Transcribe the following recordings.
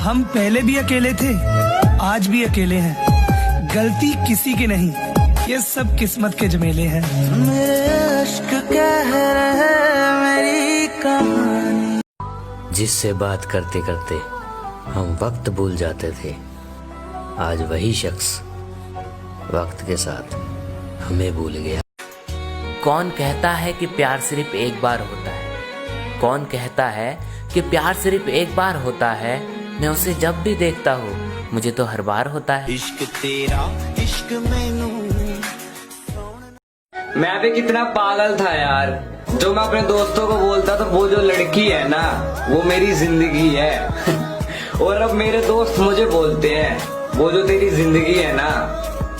हम पहले भी अकेले थे, आज भी अकेले हैं। गलती किसी की नहीं, ये सब किस्मत के झमेले हैं। मेरे इश्क कह रहे मेरी कहानी। जिससे बात करते करते हम वक्त भूल जाते थे, आज वही शख्स वक्त के साथ हमें भूल गया। कौन कहता है कि प्यार सिर्फ एक बार होता है? कौन कहता है कि प्यार सिर्फ एक बार होता है? मैं उसे जब भी देखता हूँ मुझे तो हर बार होता है। इश्क तेरा इश्क मैनू। मैं भी कितना पागल था यार, जो मैं अपने दोस्तों को बोलता था वो जो लड़की है ना वो मेरी जिंदगी है और अब मेरे दोस्त मुझे बोलते हैं वो जो तेरी जिंदगी है ना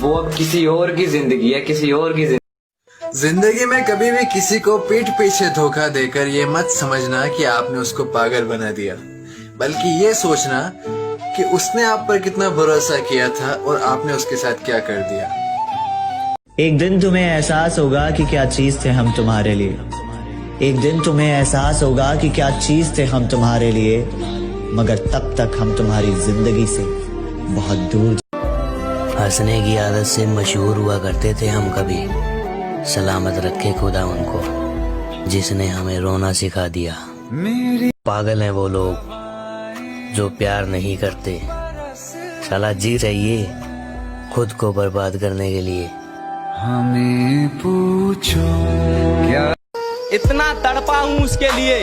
वो अब किसी और की जिंदगी है, किसी और की जिंदगी में कभी भी किसी को पीठ पीछे धोखा देकर ये मत समझना कि आपने उसको पागल बना दिया, बल्कि ये सोचना कि उसने आप पर कितना भरोसा किया था और आपने उसके साथ क्या कर दिया। एक दिन तुम्हें एहसास होगा कि क्या चीज थे हम तुम्हारे लिए। एक दिन तुम्हें एहसास होगा कि क्या चीज थे हम तुम्हारे लिए, मगर तब तक हम तुम्हारी जिंदगी से बहुत दूर। हंसने की आदत से मशहूर हुआ करते थे हम कभी, सलामत रखे खुदा उनको जिसने हमें रोना सिखा दिया। पागल हैं वो लोग जो प्यार नहीं करते, साला जी रहिए खुद को बर्बाद करने के लिए। हमें पूछो क्या इतना तड़पा हूँ उसके लिए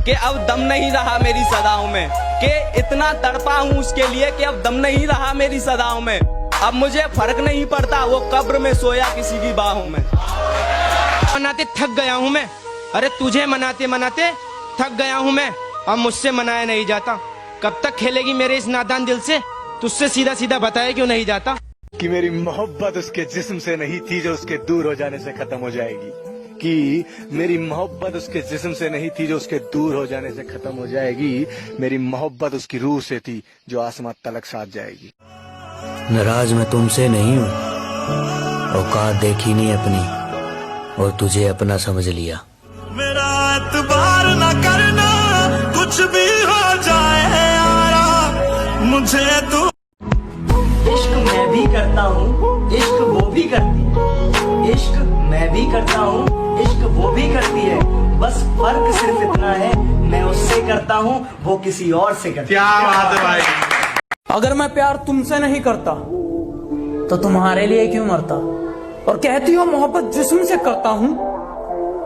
कि अब दम नहीं रहा मेरी सदाओं में, कि इतना तड़पा हूँ उसके लिए कि अब दम नहीं रहा मेरी सदाओं में। अब मुझे फर्क नहीं पड़ता वो कब्र में सोया किसी की बाहों में। मनाते थक गया हूँ मैं, अरे तुझे मनाते मनाते थक गया हूँ मैं। अब मुझसे मनाया नहीं जाता, कब तक खेलेगी मेरे इस नादान दिल से? तुझसे सीधा सीधा बताया क्यों नहीं जाता कि मेरी मोहब्बत उसके जिस्म से नहीं थी जो उसके दूर हो जाने से खत्म हो जाएगी, कि मेरी मोहब्बत उसके जिस्म से नहीं थी जो उसके दूर हो जाने से खत्म हो जाएगी। मेरी मोहब्बत उसकी रूह से थी जो आसमां तलक साथ जाएगी। नाराज मैं तुमसे नहीं हूँ, औकात देखी नहीं अपनी और तुझे अपना समझ लिया। मेरा एतबार न करना, कुछ भी हो जाए यारा मुझे तू। इश्क मैं भी करता हूँ, इश्क वो भी करती है। इश्क मैं भी करता हूँ, इश्क वो भी करती है। बस फर्क सिर्फ इतना है, मैं उससे करता हूँ, वो किसी और से करती है। क्या बात है भाई। अगर मैं प्यार तुमसे नहीं करता तो तुम्हारे लिए क्यों मरता? और कहती हो मोहब्बत जिस्म से करता हूँ,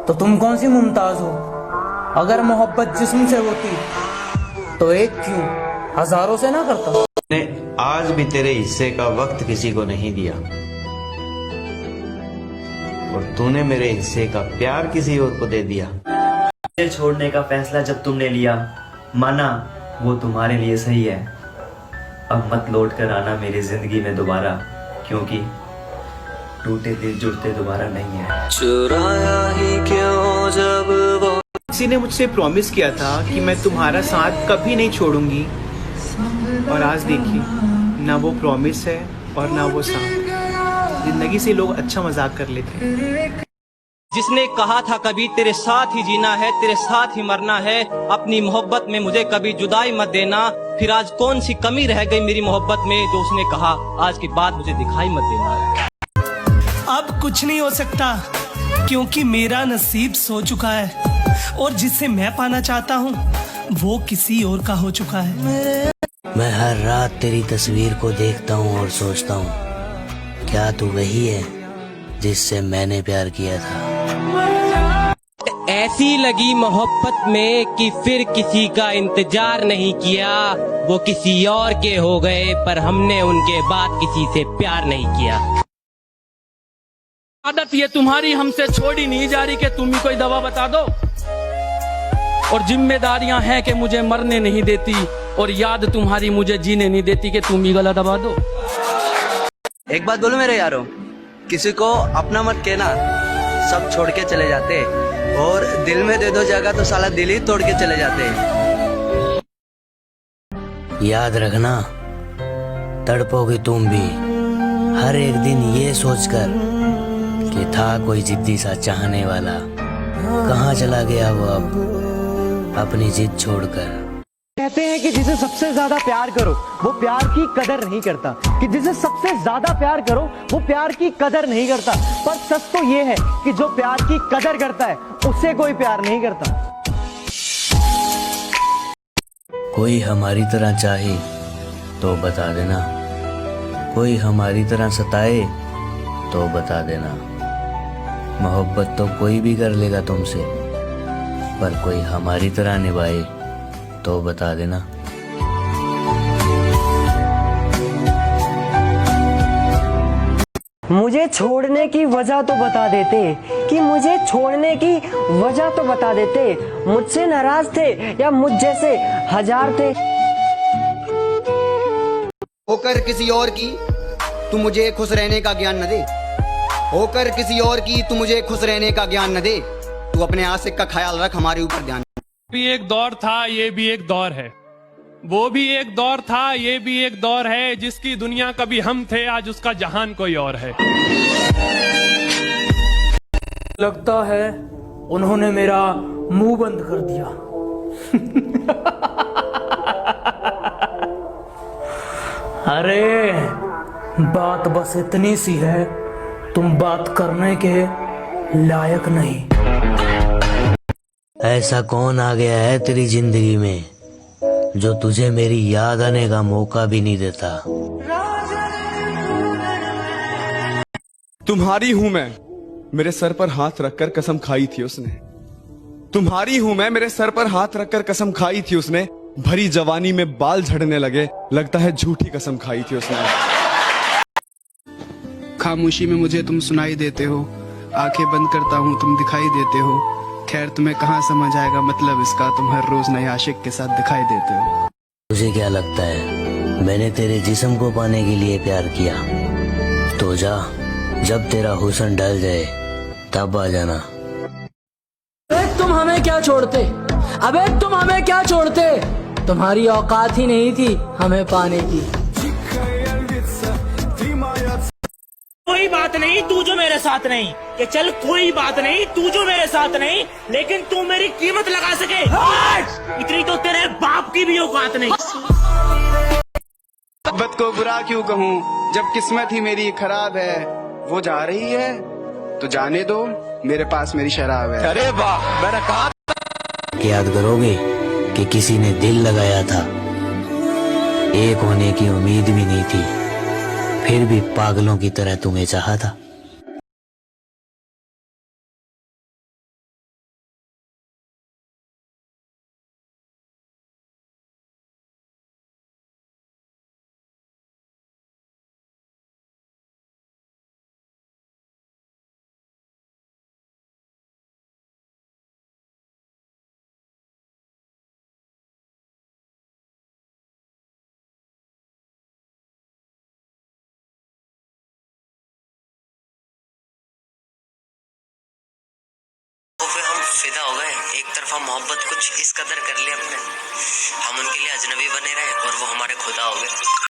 तो तुम कौन सी मुमताज हो? अगर मोहब्बत जिस्म से होती तो एक क्यों हजारों से ना करता। मैंने आज भी तेरे हिस्से का वक्त किसी को नहीं दिया और तूने मेरे हिस्से का प्यार किसी और को दे दिया। छोड़ने का फैसला जब तुमने लिया, माना वो तुम्हारे लिए सही है। अब मत लौट कर आना मेरी जिंदगी में दोबारा, क्योंकि टूटे दिल जुड़ते दोबारा नहीं है। चुराया ही क्यों जब वो किसी ने मुझसे प्रॉमिस किया था कि मैं तुम्हारा साथ कभी नहीं छोड़ूंगी, और आज देखिए ना वो प्रॉमिस है और ना वो साथ। जिंदगी से लोग अच्छा मजाक कर लेते हैं। जिसने कहा था कभी तेरे साथ ही जीना है, तेरे साथ ही मरना है, अपनी मोहब्बत में मुझे कभी जुदाई मत देना, फिर आज कौन सी कमी रह गई मेरी मोहब्बत में जो उसने कहा आज के बाद मुझे दिखाई मत देना। अब कुछ नहीं हो सकता क्योंकि मेरा नसीब सो चुका है और जिसे मैं पाना चाहता हूँ वो किसी और का हो चुका है। मैं हर रात तेरी तस्वीर को देखता हूँ और सोचता हूँ क्या तू वही है जिससे मैंने प्यार किया था। ऐसी लगी मोहब्बत में कि फिर किसी का इंतजार नहीं किया, वो किसी और के हो गए पर हमने उनके बाद किसी से प्यार नहीं किया। आदत ये तुम्हारी हमसे छोड़ी नहीं जा रही कि तुम ही कोई दवा बता दो, और जिम्मेदारियां हैं कि मुझे मरने नहीं देती, और याद तुम्हारी मुझे जीने नहीं देती कि तुम ही गला दबा दो। एक बात बोलो मेरे यारों, किसी को अपना मत कहना, सब छोड़ के चले जाते, और दिल में दे दो जगह तो साला दिल ही तोड़ के चले जाते। याद रखना तड़पोगे तुम भी हर एक दिन ये सोचकर कि था कोई जिद्दी सा चाहने वाला, कहाँ चला गया वो अब अपनी जिद छोड़कर। कहते हैं कि जिसे सबसे ज्यादा प्यार करो वो प्यार की कदर नहीं करता, कि जिसे सबसे ज्यादा प्यार करो वो प्यार की कदर नहीं करता। पर सच तो ये है कि जो प्यार की कदर करता है उससे कोई प्यार नहीं करता। कोई हमारी तरह चाहे तो बता देना, कोई हमारी तरह सताए तो बता देना। मोहब्बत तो कोई भी कर लेगा तुमसे, पर कोई हमारी तरह निभाए तो बता देना। मुझे छोड़ने की वजह तो बता देते, कि मुझे छोड़ने की वजह तो बता देते। मुझसे नाराज थे या मुझ जैसे हजार थे। होकर किसी और की तू मुझे खुश रहने का ज्ञान न दे, होकर किसी और की तू मुझे खुश रहने का ज्ञान न दे। तू अपने आशिक का ख्याल रख, हमारे ऊपर ध्यान। भी एक दौर था, ये भी एक दौर है, वो भी एक दौर था, ये भी एक दौर है। जिसकी दुनिया कभी हम थे, आज उसका जहान कोई और है। लगता है उन्होंने मेरा मुंह बंद कर दिया। अरे बात बस इतनी सी है, तुम बात करने के लायक नहीं। ऐसा कौन आ गया है तेरी जिंदगी में जो तुझे मेरी याद आने का मौका भी नहीं देता। तुम्हारी हूं मैं, मेरे सर पर हाथ रखकर कसम खाई थी उसने। तुम्हारी हूं मैं, मेरे सर पर हाथ रखकर कसम खाई थी उसने। भरी जवानी में बाल झड़ने लगे, लगता है झूठी कसम खाई थी उसने। खामोशी में मुझे तुम सुनाई देते हो, आंखें बंद करता हूँ तुम दिखाई देते हो। खैर तुम्हें कहाँ समझ आएगा मतलब इसका, तुम हर रोज नए आशिक के साथ दिखाई देते हो। तुझे क्या लगता है मैंने तेरे जिस्म को पाने के लिए प्यार किया? तो जा, जब तेरा हुस्न ढल जाए तब आ जाना। तुम हमें क्या छोड़ते, अबे तुम हमें क्या छोड़ते, तुम्हारी औकात ही नहीं थी हमें पाने की। कोई बात नहीं तू जो मेरे साथ नहीं, कि चल कोई बात नहीं तू जो मेरे साथ नहीं, लेकिन तू मेरी कीमत लगा सके इतनी तो तेरे बाप की भी औकात नहीं। मोहब्बत को बुरा क्यों कहूँ जब किस्मत ही मेरी खराब है। वो जा रही है तो जाने दो, मेरे पास मेरी शराब है। अरे वाह, मैंने कहा याद करोगे कि किसी ने दिल लगाया था, एक होने की उम्मीद भी नहीं थी, फिर भी पागलों की तरह तुम्हें चाहा था। हम फिदा हो गए, एक तरफा मोहब्बत कुछ इस कदर कर ले अपने, हम उनके लिए अजनबी बने रहे और वो हमारे खुदा हो गए।